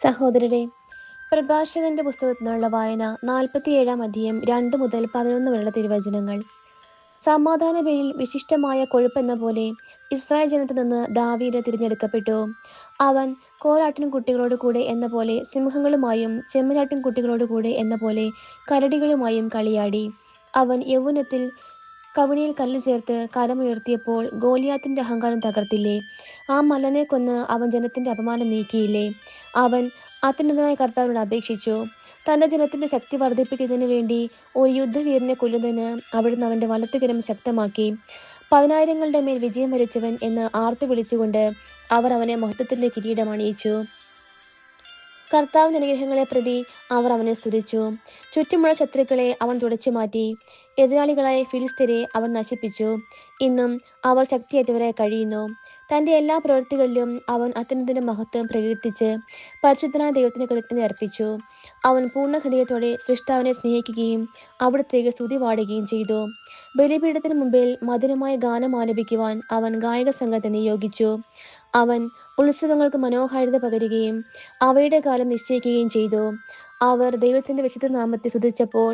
സഹോദരരെ, പ്രഭാഷകന്റെ പുസ്തകത്തിൽ നിന്നുള്ള വായന 47 അധ്യായം 2 മുതൽ 11 വരെയുള്ള തിരുവചനങ്ങൾ. സമാധാന ബലിയിൽ വിശിഷ്ടമായ കൊഴുപ്പെന്ന പോലെ ഇസ്രായേൽ ജനത്തിൽ നിന്ന് ദാവീദ് തിരഞ്ഞെടുക്കപ്പെട്ടു. അവൻ കോലാട്ടിൻകുട്ടികളോട് കൂടെ എന്ന പോലെ സിംഹങ്ങളുമായും ചെമ്മരിയാട്ടിൻകുട്ടികളോട് കൂടെ എന്ന പോലെ കരടികളുമായും കളിയാടി. അവൻ യൗവനത്തിൽ കവിണിയിൽ കല്ല് ചേർത്ത് കരമുയർത്തിയപ്പോൾ ഗോലിയാത്തിന്റെ അഹങ്കാരം തകർത്തില്ലേ? ആ മല്ലനെ കൊന്ന് അവൻ ജനത്തിന്റെ അപമാനം നീക്കിയില്ലേ? അവൻ അത്യുന്നതനായ കർത്താവിനോട് അപേക്ഷിച്ചു. തന്റെ ജനത്തിന്റെ ശക്തി വർദ്ധിപ്പിക്കുന്നതിന് വേണ്ടി ഒരു യുദ്ധവീരനെ കൊല്ലുന്നതിന് അവിടുന്ന് അവന്റെ വലത്തുകരം ശക്തമാക്കി. 10,000ങ്ങളുടെ മേൽ വിജയം വരിച്ചവൻ എന്ന് ആർത്തു വിളിച്ചുകൊണ്ട് അവർ അവനെ മഹത്വത്തിന്റെ കിരീടം അണിയിച്ചു. കർത്താവിന്റെ അനുഗ്രഹങ്ങളെ പ്രതി അവർ അവനെ സ്തുതിച്ചു. ചുറ്റുമുള്ള ശത്രുക്കളെ അവൻ തുടച്ചു മാറ്റി. എതിരാളികളായ ഫിലിസ്ത്യരെ അവൻ നശിപ്പിച്ചു. ഇന്നും അവർ ശക്തിയേറ്റവരായി കഴിയുന്നു. തന്റെ എല്ലാ പ്രവൃത്തികളിലും അവൻ അത്യുന്നതന്റെ മഹത്വം പ്രകീർത്തിച്ച് പരിശുദ്ധനായ ദൈവത്തിന് കൃതജ്ഞത അർപ്പിച്ചു. അവൻ പൂർണ്ണ ഹൃദയത്തോടെ സൃഷ്ടാവിനെ സ്നേഹിക്കുകയും അവിടുത്തേക്ക് സ്തുതി പാടുകയും ചെയ്തു. ബലിപീഠത്തിന് മുമ്പിൽ മധുരമായ ഗാനം ആലപിക്കുവാൻ അവൻ ഗായക സംഘത്തെ നിയോഗിച്ചു. അവൻ ഉത്സവങ്ങൾക്ക് മനോഹാരിത പകരുകയും അവയുടെ കാലം നിശ്ചയിക്കുകയും ചെയ്തു. അവർ ദൈവത്തിന്റെ വിശുദ്ധ നാമത്തെ സ്തുതിച്ചപ്പോൾ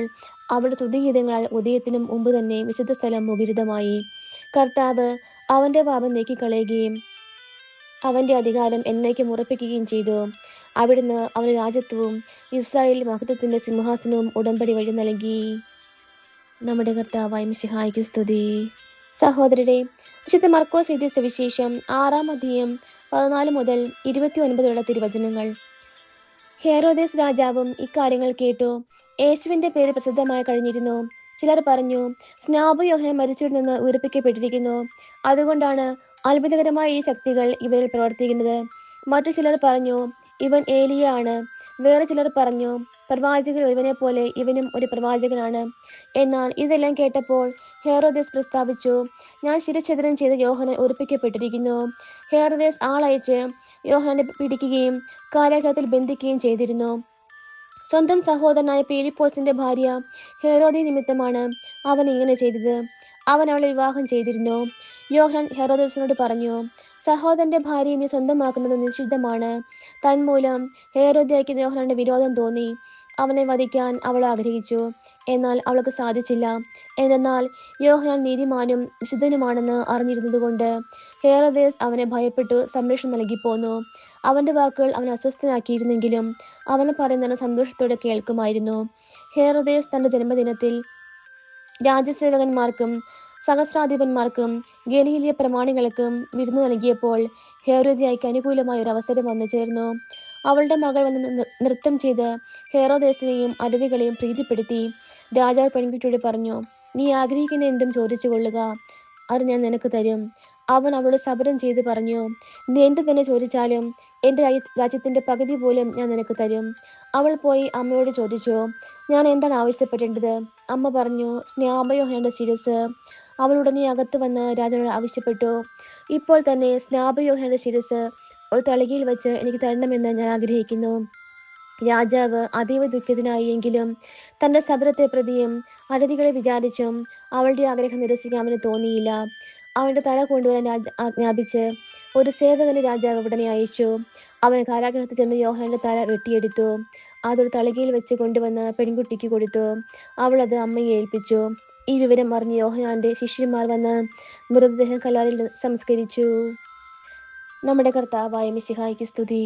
അവരുടെ സ്തുതിഗീതങ്ങളാൽ ഉദയത്തിനും മുമ്പ് തന്നെ വിശുദ്ധ സ്ഥലം മുഖരിതമായി. കർത്താവ് അവന്റെ പാപം നീക്കിക്കളയുകയും അവന്റെ അധികാരം എന്നേക്കും ഉറപ്പിക്കുകയും ചെയ്തു. അവിടുന്ന് അവന് രാജ്യത്വവും ഇസ്രായേലിൽ മഹത്വത്തിന്റെ സിംഹാസനവും ഉടമ്പടി വഴി നൽകി. നമ്മുടെ കർത്താവായ മിശിഹായ്ക്ക് സ്തുതി. സഹോദരരെ, വിശുദ്ധ മർക്കോസ് എഴുതിയ സുവിശേഷം 6 അധ്യായം 14 മുതൽ 29 വരെയുള്ള തിരുവചനങ്ങൾ. ഹെരോദേസ് രാജാവും ഇക്കാര്യങ്ങൾ കേട്ടു. യേശുവിന്റെ പേര് പ്രസിദ്ധമായി കഴിഞ്ഞിരുന്നു. ചിലർ പറഞ്ഞു, സ്നാപക യോഹന്നാൻ മരിച്ചവരിൽ നിന്ന് ഉയർപ്പിക്കപ്പെട്ടിരിക്കുന്നു. അതുകൊണ്ടാണ് അത്ഭുതകരമായ ഈ ശക്തികൾ ഇവരിൽ പ്രവർത്തിക്കുന്നത്. മറ്റു ചിലർ പറഞ്ഞു, ഇവൻ ഏലിയ ആണ്. വേറെ ചിലർ പറഞ്ഞു, പ്രവാചകർ ഒരുവനെ പോലെ ഇവനും ഒരു പ്രവാചകനാണ്. എന്നാൽ ഇതെല്ലാം കേട്ടപ്പോൾ ഹെരോദേസ് പ്രസ്താവിച്ചു, ഞാൻ ശിരച്ഛേദനം ചെയ്ത യോഹന്നാൻ ഉയർപ്പിക്കപ്പെട്ടിരിക്കുന്നു. ഹെരോദേസ് ആളയച്ച് യോഹന്നാനെ പിടിക്കുകയും കാരാഗൃഹത്തിൽ ബന്ധിക്കുകയും ചെയ്തിരുന്നു. സ്വന്തം സഹോദരനായ പീലിപ്പോസിന്റെ ഭാര്യ ഹെരോദി നിമിത്തമാണ് അവൻ ഇങ്ങനെ ചെയ്തത്. അവൻ അവളെ വിവാഹം ചെയ്തിരുന്നു. യോഹന്നാൻ ഹെരോദേസിനോട് പറഞ്ഞു, സഹോദരന്റെ ഭാര്യയെ നീ സ്വന്തമാക്കുന്നത് നിഷിദ്ധമാണ്. തന്മൂലം ഹെരോദ്യയ്ക്ക് യോഹന്നാന്റെ വിരോധം തോന്നി. അവനെ വധിക്കാൻ അവൾ ആഗ്രഹിച്ചു. എന്നാൽ അവൾക്ക് സാധിച്ചില്ല. എന്നാൽ യോഹന്നാൻ നീതിമാനും വിശുദ്ധനുമാണെന്ന് അറിഞ്ഞിരുന്നതുകൊണ്ട് ഹെരോദേസ് അവനെ ഭയപ്പെട്ടു സംരക്ഷണം നൽകിപ്പോന്നു. അവന്റെ വാക്കുകൾ അവനെ അസ്വസ്ഥനാക്കിയിരുന്നെങ്കിലും അവൻ പറയുന്നത് സന്തോഷത്തോടെ കേൾക്കുമായിരുന്നു. ഹെരോദേസ് തന്റെ ജന്മദിനത്തിൽ രാജസേവകന്മാർക്കും സഹസ്രാധിപന്മാർക്കും ഗലീലിയ പ്രമാണികൾക്കും വിരുന്ന് നൽകിയപ്പോൾ ഹെരോദ്യയ്ക്ക് അനുകൂലമായ ഒരു അവസരം വന്നു ചേർന്നു. അവളുടെ മകൾ വന്ന് നൃത്തം ചെയ്ത് ഹെരോദേസിനെയും അതിഥികളെയും പ്രീതിപ്പെടുത്തി. രാജാവ് പെൺകുട്ടിയോട് പറഞ്ഞു, നീ ആഗ്രഹിക്കുന്ന എന്തും ചോദിച്ചു കൊള്ളുക, അത് ഞാൻ നിനക്ക് തരും. അവൻ അവളോട് സബരം ചെയ്ത് പറഞ്ഞു, നീ എന്ത് തന്നെ ചോദിച്ചാലും എൻ്റെ രാജ്യത്തിന്റെ പകുതി പോലും ഞാൻ നിനക്ക് തരും. അവൾ പോയി അമ്മയോട് ചോദിച്ചു, ഞാൻ എന്താണ് ആവശ്യപ്പെടേണ്ടത്? അമ്മ പറഞ്ഞു, സ്നാപക യോഹന്നാന്റെ ശിരസ്. അവൾ ഉടനെ അകത്ത് വന്ന് രാജാവിനോട് ആവശ്യപ്പെട്ടു, ഇപ്പോൾ തന്നെ സ്നാപക യോഹന്നാന്റെ ശിരസ് ഒരു തളികയിൽ വെച്ച് എനിക്ക് തരണമെന്ന് ഞാൻ ആഗ്രഹിക്കുന്നു. രാജാവ് അതീവ ദുഃഖിതനായി. എങ്കിലും തന്റെ സബരത്തെ പ്രതിയും അതിഥികളെ വിചാരിച്ചും അവളുടെ ആഗ്രഹം നിരസിക്കാൻ അവന് തോന്നിയില്ല. അവന്റെ തല കൊണ്ടുവരാൻ ആജ്ഞാപിച്ച് ഒരു സേവകനെ രാജാവ് ഉടനെ അയച്ചു. അവൻ കാരാഗൃഹത്തിൽ ചെന്ന് യോഹന്നാന്റെ തല വെട്ടിയെടുത്തു. അതൊരു തളികയിൽ വെച്ച് കൊണ്ടുവന്ന് പെൺകുട്ടിക്ക് കൊടുത്തു. അവൾ അത് അമ്മയെ ഏൽപ്പിച്ചു. ഈ വിവരം അറിഞ്ഞ് യോഹന്നാന്റെ ശിഷ്യന്മാർ വന്ന് മൃതദേഹം കല്ലറയിൽ സംസ്കരിച്ചു. നമ്മുടെ കർത്താവായ മിശിഹായ്ക്ക് സ്തുതി.